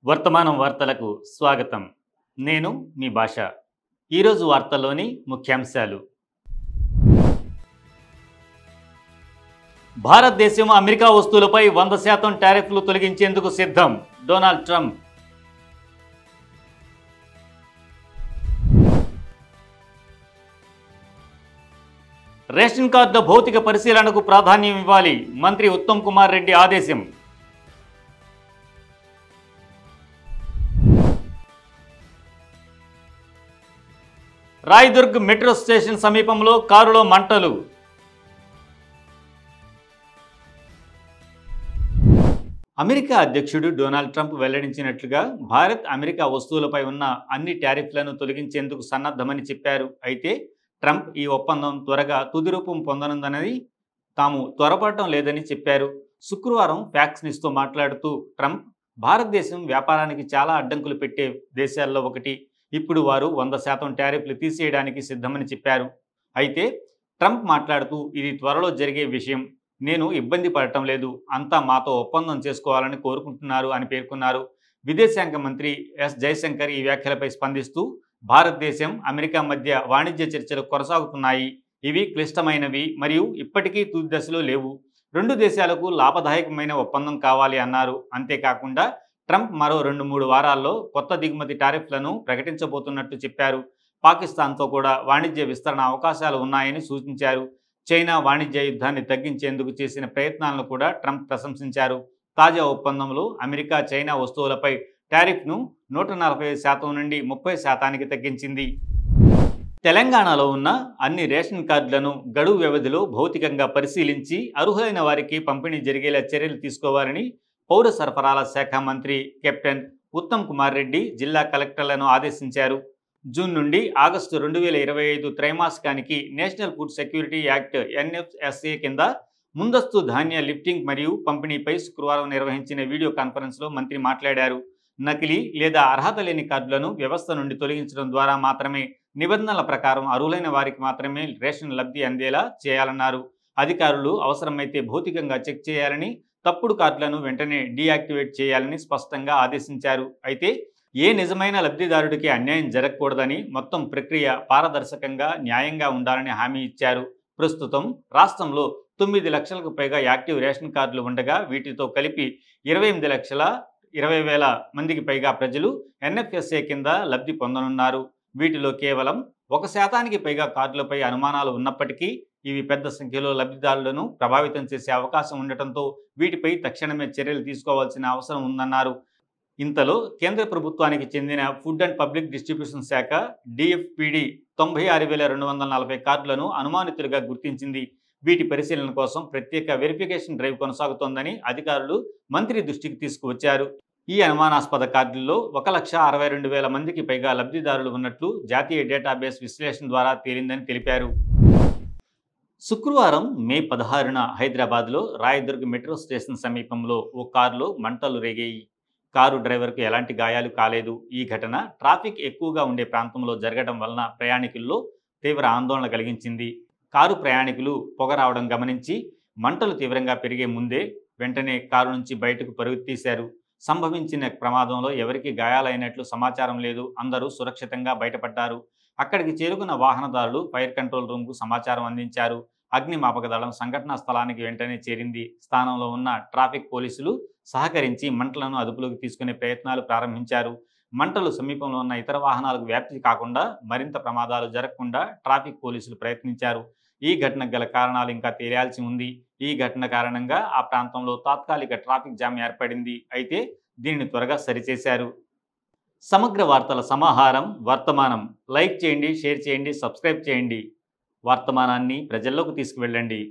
వర్తమానం వార్తలకు స్వాగతం. నేను మీ భాష. ఈరోజు వార్తల్లోని ముఖ్యాంశాలు. భారతదేశం అమెరికా వస్తువులపై 100% టారిఫ్లు తొలగించేందుకు సిద్ధం. Donald Trump. రేషన్ కార్డుల భౌతిక పరిశీలనకు ప్రాధాన్యం ఇవ్వాలి. మంత్రి ఉత్తమ్ కుమార్ రెడ్డి ఆదేశం. రాయదుర్గ్ మెట్రో స్టేషన్ సమీపంలో కారులో మంటలు. అమెరికా అధ్యక్షుడు డొనాల్డ్ ట్రంప్ వెల్లడించినట్లుగా భారత్ అమెరికా వస్తువులపై ఉన్న అన్ని టారిఫ్లను తొలగించేందుకు సన్నద్ధమని చెప్పారు. అయితే ట్రంప్ ఈ ఒప్పందం త్వరగా తుది రూపం పొందనుందన్నది తాము త్వరపడటం లేదని చెప్పారు. శుక్రవారం ఫ్యాక్స్ న్యూస్తో మాట్లాడుతూ ట్రంప్ భారతదేశం వ్యాపారానికి చాలా అడ్డంకులు పెట్టే దేశాల్లో ఒకటి. ఇప్పుడు వారు 100% టారిఫ్లు తీసేయడానికి సిద్ధమని చెప్పారు. అయితే ట్రంప్ మాట్లాడుతూ ఇది త్వరలో జరిగే విషయం, నేను ఇబ్బంది పడటం లేదు, అంతా మాతో ఒప్పందం చేసుకోవాలని కోరుకుంటున్నారు అని పేర్కొన్నారు. విదేశాంగ మంత్రి ఎస్ జయశంకర్ ఈ వ్యాఖ్యలపై స్పందిస్తూ భారతదేశం అమెరికా మధ్య వాణిజ్య చర్చలు కొనసాగుతున్నాయి. ఇవి క్లిష్టమైనవి మరియు ఇప్పటికీ తుది దశలో లేవు. రెండు దేశాలకు లాభదాయకమైన ఒప్పందం కావాలి అన్నారు. అంతేకాకుండా ట్రంప్ మరో 2-3 వారాల్లో కొత్త దిగుమతి టారిఫ్లను ప్రకటించబోతున్నట్టు చెప్పారు. పాకిస్తాన్తో కూడా వాణిజ్య విస్తరణ అవకాశాలు ఉన్నాయని సూచించారు. చైనా వాణిజ్య యుద్ధాన్ని తగ్గించేందుకు చేసిన ప్రయత్నాలను కూడా ట్రంప్ ప్రశంసించారు. తాజా ఒప్పందంలో అమెరికా చైనా వస్తువులపై టారిఫ్ను 140% నుండి 30%కి తగ్గించింది. తెలంగాణలో ఉన్న అన్ని రేషన్ కార్డులను గడువు వ్యవధిలో భౌతికంగా పరిశీలించి అర్హులైన వారికి పంపిణీ జరిగేలా చర్యలు తీసుకోవాలని పౌర సరఫరాల శాఖ మంత్రి కెప్టెన్ ఉత్తమ్ కుమార్ రెడ్డి జిల్లా కలెక్టర్లను ఆదేశించారు. జూన్ నుండి ఆగస్టు 2025 త్రైమాసికానికి National Food Security Act NFSA కింద ముందస్తు ధాన్య లిఫ్టింగ్ మరియు పంపిణీపై శుక్రవారం నిర్వహించిన వీడియో కాన్ఫరెన్స్లో మంత్రి మాట్లాడారు. నకిలీ లేదా అర్హత లేని కార్డులను వ్యవస్థ నుండి తొలగించడం ద్వారా మాత్రమే నిబంధనల ప్రకారం అర్హులైన వారికి మాత్రమే రేషన్ లబ్ధి అందేలా చేయాలన్నారు. అధికారులు అవసరమైతే భౌతికంగా చెక్ చేయాలని, తప్పుడు కార్డులను వెంటనే డీయాక్టివేట్ చేయాలని స్పష్టంగా ఆదేశించారు. అయితే ఏ నిజమైన లబ్ధిదారుడికి అన్యాయం జరగకూడదని, మొత్తం ప్రక్రియ పారదర్శకంగా న్యాయంగా ఉండాలని హామీ ఇచ్చారు. ప్రస్తుతం రాష్ట్రంలో 9 లక్షలకు పైగా యాక్టివ్ రేషన్ కార్డులు ఉండగా వీటితో కలిపి 28,20,000 మందికి పైగా ప్రజలు NFSA కింద లబ్ధి పొందనున్నారు. వీటిలో కేవలం 1%కి పైగా కార్డులపై అనుమానాలు ఉన్నప్పటికీ ఇవి పెద్ద సంఖ్యలో లబ్ధిదారులను ప్రభావితం చేసే అవకాశం ఉండటంతో వీటిపై తక్షణమే చర్యలు తీసుకోవాల్సిన అవసరం ఉందన్నారు. ఇంతలో కేంద్ర ప్రభుత్వానికి చెందిన ఫుడ్ అండ్ పబ్లిక్ డిస్ట్రిబ్యూషన్ శాఖ DFPD 96,240 కార్డులను అనుమానితులుగా గుర్తించింది. వీటి పరిశీలన కోసం ప్రత్యేక వెరిఫికేషన్ డ్రైవ్ కొనసాగుతోందని అధికారులు మంత్రి దృష్టికి తీసుకువచ్చారు. ఈ అనుమానాస్పద కార్డుల్లో 1,62,000 మందికి పైగా లబ్ధిదారులు ఉన్నట్లు జాతీయ డేటాబేస్ విశ్లేషణ ద్వారా తేలిందని తెలిపారు. శుక్రవారం మే 16న హైదరాబాద్లో రాయదుర్గ్ మెట్రో స్టేషన్ సమీపంలో ఓ కారులో మంటలు రేగాయి. కారు డ్రైవర్కు ఎలాంటి గాయాలు కాలేదు. ఈ ఘటన ట్రాఫిక్ ఎక్కువగా ఉండే ప్రాంతంలో జరగడం వలన ప్రయాణికుల్లో తీవ్ర ఆందోళన కలిగించింది. కారు ప్రయాణికులు పొగ రావడం గమనించి మంటలు తీవ్రంగా పెరిగే ముందే వెంటనే కారు నుంచి బయటకు పరుగు తీశారు. సంభవించిన ప్రమాదంలో ఎవరికి గాయాలైనట్లు సమాచారం లేదు. అందరూ సురక్షితంగా బయటపడ్డారు. అక్కడికి చేరుకున్న వాహనదారులు ఫైర్ కంట్రోల్ రూమ్కు సమాచారం అందించారు. అగ్నిమాపక దళం సంఘటనా స్థలానికి వెంటనే చేరింది. స్థానంలో ఉన్న ట్రాఫిక్ పోలీసులు సహకరించి మంటలను అదుపులోకి తీసుకునే ప్రయత్నాలు ప్రారంభించారు. మంటలు సమీపంలో ఉన్న ఇతర వాహనాలకు వ్యాప్తి కాకుండా మరింత ప్రమాదాలు జరగకుండా ట్రాఫిక్ పోలీసులు ప్రయత్నించారు. ఈ ఘటనకు గల కారణాలు ఇంకా తేలాల్సి ఉంది. ఈ ఘటన కారణంగా ఆ ప్రాంతంలో తాత్కాలిక ట్రాఫిక్ జామ్ ఏర్పడింది. అయితే దీనిని త్వరగా సరిచేశారు. సమగ్ర వార్తల సమాహారం వర్తమానం. లైక్ చేయండి, షేర్ చేయండి, సబ్స్క్రైబ్ చేయండి. వర్తమానాన్ని ప్రజల్లోకి తీసుకువెళ్ళండి.